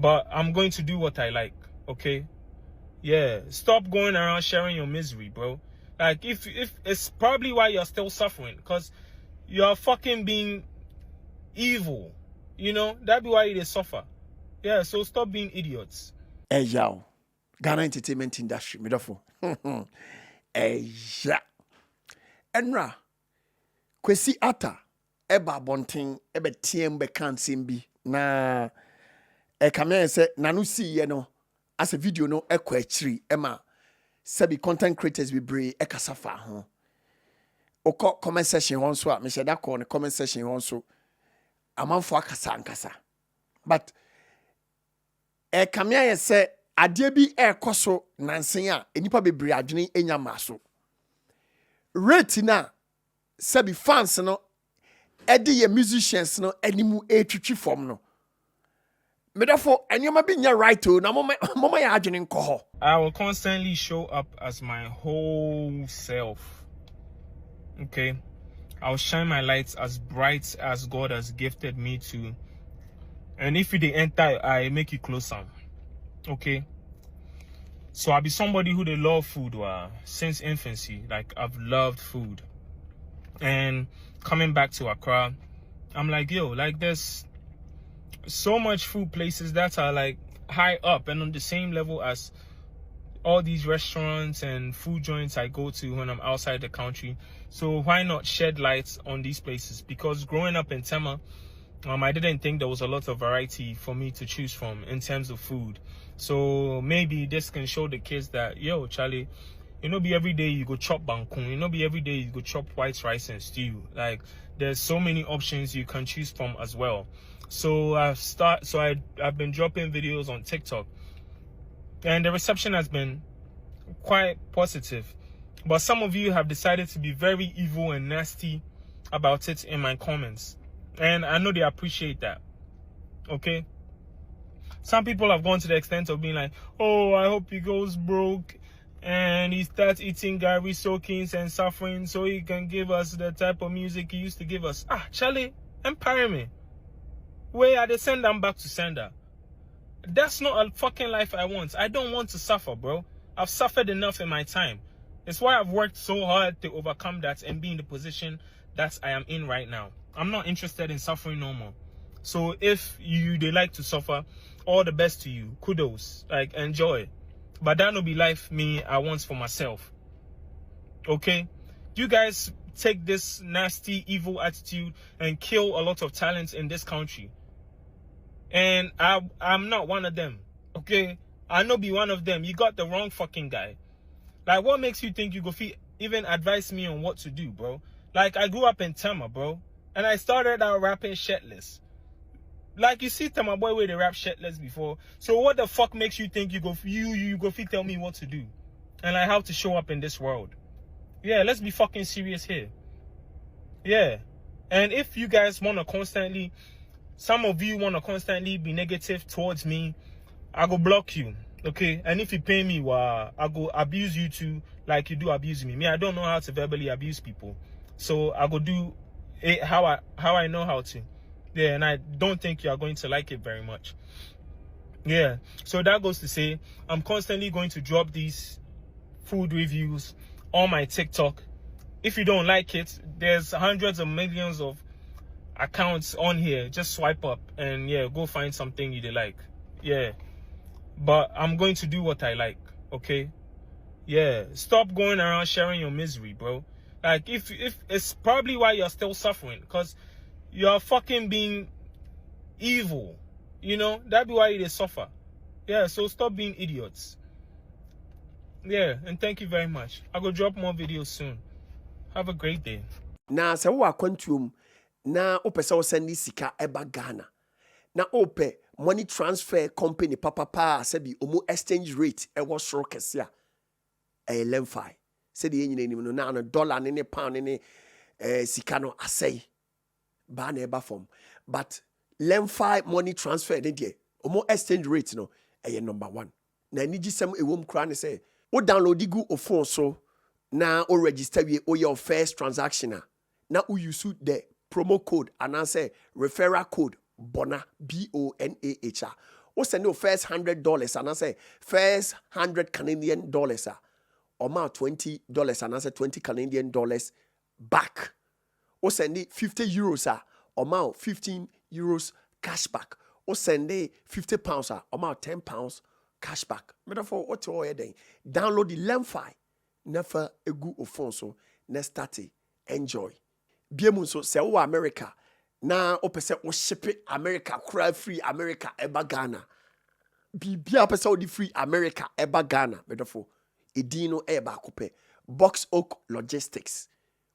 but I'm going to do what I like, okay? Yeah, stop going around sharing your misery, bro. Like, if it's probably why you're still suffering, because you're fucking being evil, you know? That'd be why they suffer. Yeah, so stop being idiots. Hey, yo. Ghana entertainment industry, midafo. Hey, yeah. Enra, Kwesi ata, eba bonting, ebe tiem be kansim bi. Na, kamya se, nanu si ye no, as a video no, ekwe chiri, ema, sebi content creators be bre, ekasafa, ho. Oko comment section hon so, me sheda ko ne comment section hon so, amanfo akasa ankasa. But, kamya ye se, adie bi koso nansen a enipa bebre adwene enya maso rate na sabi fans no ede ye musicians no animu etwitwi form no medafo enyoma bi nya right o na mama ya adwene nko ho. I will constantly show up as my whole self, okay? I'll shine my lights as bright as God has gifted me to, and if they enter I make you close some. Okay, so I'll be somebody who they love food since infancy. Like, I've loved food, and coming back to Accra, I'm like, yo, like, there's so much food places that are like high up and on the same level as all these restaurants and food joints I go to when I'm outside the country. So why not shed light on these places? Because growing up in Tema, I didn't think there was a lot of variety for me to choose from in terms of food. So maybe this can show the kids that, yo, Charlie, you know, be every day you go chop bangkun, you know, be every day you go chop white rice and stew. Like, there's so many options you can choose from as well. So I've been dropping videos on TikTok, and the reception has been quite positive. But some of you have decided to be very evil and nasty about it in my comments. And I know they appreciate that. Okay? Some people have gone to the extent of being like, oh, I hope he goes broke and he starts eating Gary soakings and suffering so he can give us the type of music he used to give us. Ah, Charlie, empire me. Where are they send them back to sender? That's not a fucking life I want. I don't want to suffer, bro. I've suffered enough in my time. It's why I've worked so hard to overcome that and be in the position that I am in right now. I'm not interested in suffering no more. So if they like to suffer, all the best to you. Kudos. Like, enjoy. But that will be life I want for myself. Okay? You guys take this nasty, evil attitude and kill a lot of talent in this country. And I'm not one of them. Okay? I know be one of them. You got the wrong fucking guy. Like, what makes you think you go even advise me on what to do, bro? Like, I grew up in Tema, bro. And I started out rapping shirtless. Like, you see Tema boy where they rap shirtless before. So what the fuck makes you think you go tell me what to do? And like how to show up in this world? Yeah, let's be fucking serious here. Yeah. And if you guys some of you want to constantly be negative towards me, I go block you. Okay? And if you pay me, I go abuse you too, like you do abuse me. Me, I don't know how to verbally abuse people. So I go do it how I know how to. Yeah, and I don't think you are going to like it very much. Yeah, so that goes to say, I'm constantly going to drop these food reviews on my TikTok. If you don't like it, there's hundreds of millions of accounts on here. Just swipe up and yeah, go find something you like. Yeah, but I'm going to do what I like, okay? Yeah, stop going around sharing your misery, bro. Like, if it's probably why you're still suffering, because you're fucking being evil, you know? That'd be why they suffer. Yeah, so stop being idiots. Yeah, and thank you very much. I will drop more videos soon. Have a great day. Na se wo akwantuom na opese wo send sika eba Ghana. Na ope money transfer company papa sabi omo exchange rate e wo soro kese a lemfi. Se de nyina nim no na dollar ne pound ne sika no asay. Ba na eba form. But lemfi money transfer ne de omo exchange rate no number 1. Na nigisem ewom kra ne say o download igu o phone so na o register we o your first transaction na o use the promo code and say referral code Bonah BONAH What's the first $100 and I say first $100 amount $20 and I say $20 back. What's the 50 euros amount 15 euros cash back. Or send £50 amount £10 cash back. Therefore, what you doing? Download the Lemfi. Never a good phone so next start enjoy. Biemu so say America. Na opese o ship America cry free America eba Ghana. Bibia opese o di free America eba Ghana. Therefore, edino eba kope. Box Oak Logistics.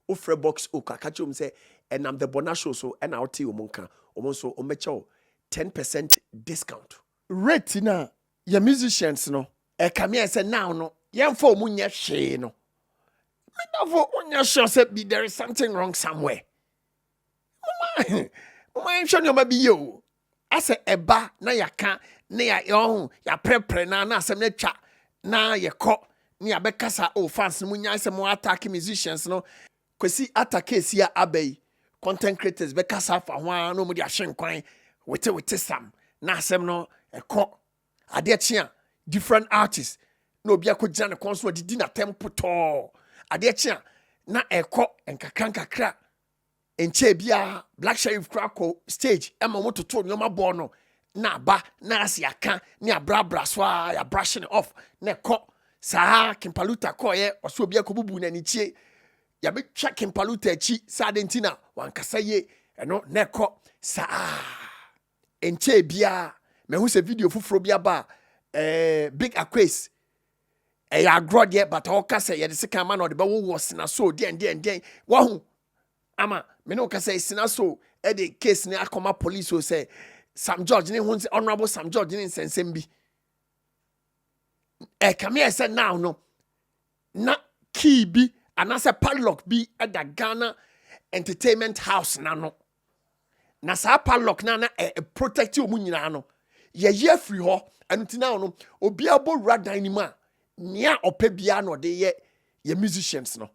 Ofre Box Oak. Akacho me say and I'm the Bonah so and I'll tell you monka. Omonso omecho 10% discount. Rate na your musicians no. E come here say now no. Yemfo munye she no. Me never unya sure say there is something wrong somewhere. Mama sure no be you. I say eba na yaka na ya yon ya prepare na asem na twa na ye ko na ya bekasa o fans munya say mo attack musicians no. Kwesi attack esia abey content creators bekasa fa ho no mo di ahwen kwan wete sam na asem no ekọ ade chia different artists no obi akogina ne konso didi na tempo to ade chia na ekọ enkakra enche bia Black Sheriff Krako stage ema mototo nyoma bo no na ba na asiaka ni abrabra so ya brushing off na ekọ saa Kimpaluta koye oso obi akobubu na nichie ya be twa Kimpaluta chi sa dentina wankasa ye eno na ekọ saa enche bia me hu se video fufuro bia ba big Kwesi ya grod ye but all ka say ye de sika man or de be wo sina so den wo hu ama me no ka say sina so e de case ni akoma police so say Sam George ni hu honorable Sam George ni nsensem bi come here say now no na key bi anase padlock bi at the Ghana Entertainment House na no na sa padlock na protect you mu nyina no ye free ho anutina no obi abo radan ni ma nia opa bia no de ye musicians no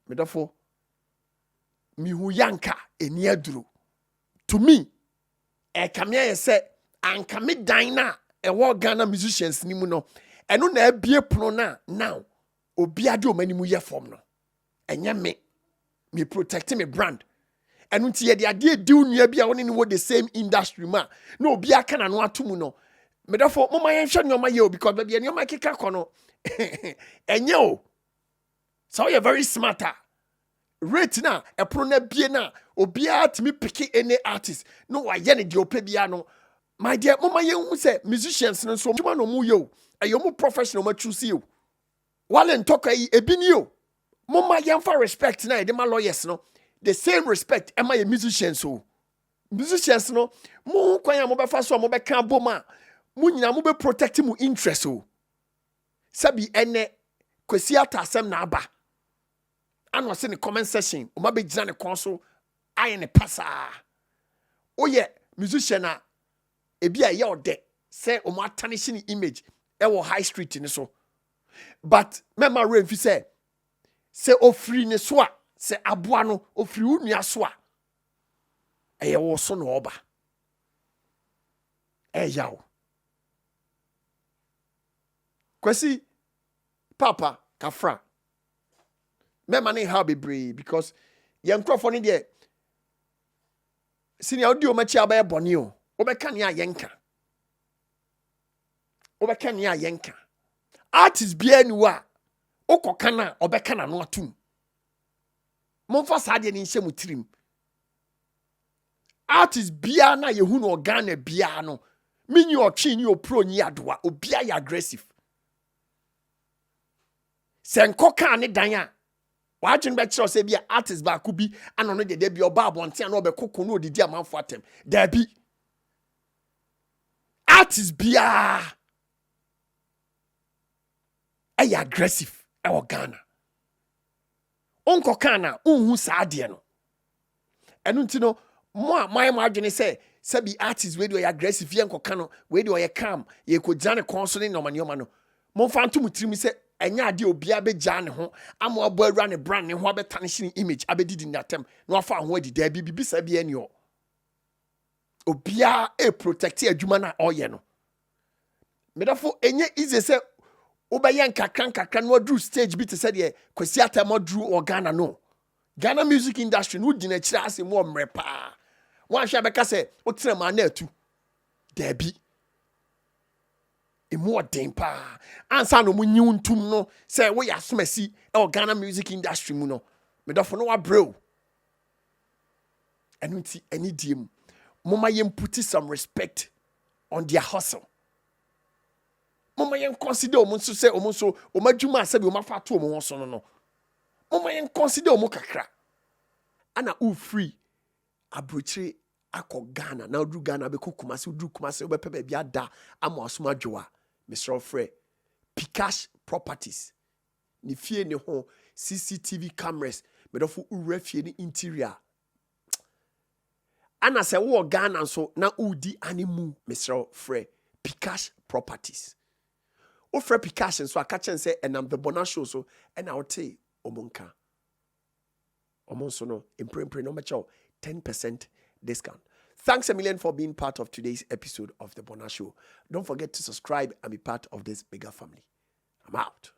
medafo mi hu yanka eni aduro to me come here say anka me dan na wo Ghana musicians ni mu no eno na abie pono na now obi ade o mani mu ye form no enye me protect me brand enu nti ye de ade di unua bia woni ni wo the same industry ma na obi aka na no atomu no me therefore mama yen hwe nyoma ye o because baby nyoma keka kono enye o so you very smarter rate na eprono na bie na obi atimi pick any artist no wa ye ne de opa bia no my dear mama yen hu say musicians no so juma no mu ye o ayo mu professional ma choose you wale ntoka yi ebi ni o mama yen for respect na e de ma lawyers no the same respect am I a musician so musicians no mo kwanya mo be fa so mo be kan boma mo nyina mo be protect mo interest so sabi ene Kwesi atasem na aba ano se ne comment section o ma be gina ne kon so aye ne pasa o ye musician a ebi a ye ode say o mo atanish ni image e wo high street ni so but mema remfi say o free ne so a se aboa no ofiri unua so a eye wo so no oba yawo Kwesi papa kafra me mane ha bebre because ye nkrofo ne de senior audio machi abaye bone o obeka ne ayenka artist bia ni wa okoka na obeka na no atum monfa saade ni nhyɛ mutirim artist bia na yehu no Ghana bia no minyi otwe ni opro nyi adoa obia ya aggressive senkoka ne dan a wajin be kire se bia artist ba ku bi ano no de bia oba abonte na obekoko no odidi amanfo atem da bi artist bia ay aggressive e wo Ghana onko kana unhu saade no enu nti no mo a my margin say sabi artist we do ya aggressive ye nko kano we do ye calm ye ko jane konso ne no no mo fa nto mutirim say enya ade obi abegya ne ho amo abo awura ne brand ne ho abetane shine image abedidi natem no afa ho adida bibisa bia ni o obia e protect adwuma na oyɛ no medafo enye easy say obɛyɛ nkakra no aduru stage bi te sɛ deɛ Kwesi Atam aduru wɔ Ghana no Ghana music industry no di na kyerɛ ase mo mmerɛ paa wan hwɛ bɛka sɛ wotena ma na atu dabi emu ɔden paa ansa no mu nyiw ntum no sɛ woyɛ asomasi ɛwɔ Ghana music industry mu no medafo no wabrɛw ɛno nti ani die mu mama yɛn put some respect on their hustle mama yɛn consider omo nso sɛ omo nso omo adwuma asɛbi omo afa to omo ho so no mama yɛn consider omo kakra ana u free abrochire akɔ Ghana na oduru Ghana be Kumasi oduru Kumasi obɛpɛ ba bia da ama asoma dwoa Mr. Frey Pcash Properties ni fie ne ho CCTV cameras medofo ura fie ni interior ana sɛ wo Ghana nso na udi animu Mr. Frey Pcash Properties o frɛ Pcash nso aka kyɛn sɛ enam the BonahShow so ɛna wote omonka omo nso no impre no mecho 10% discount. Thanks a million for being part of today's episode of The Bonah Show. Don't forget to subscribe and be part of this bigger family. I'm out.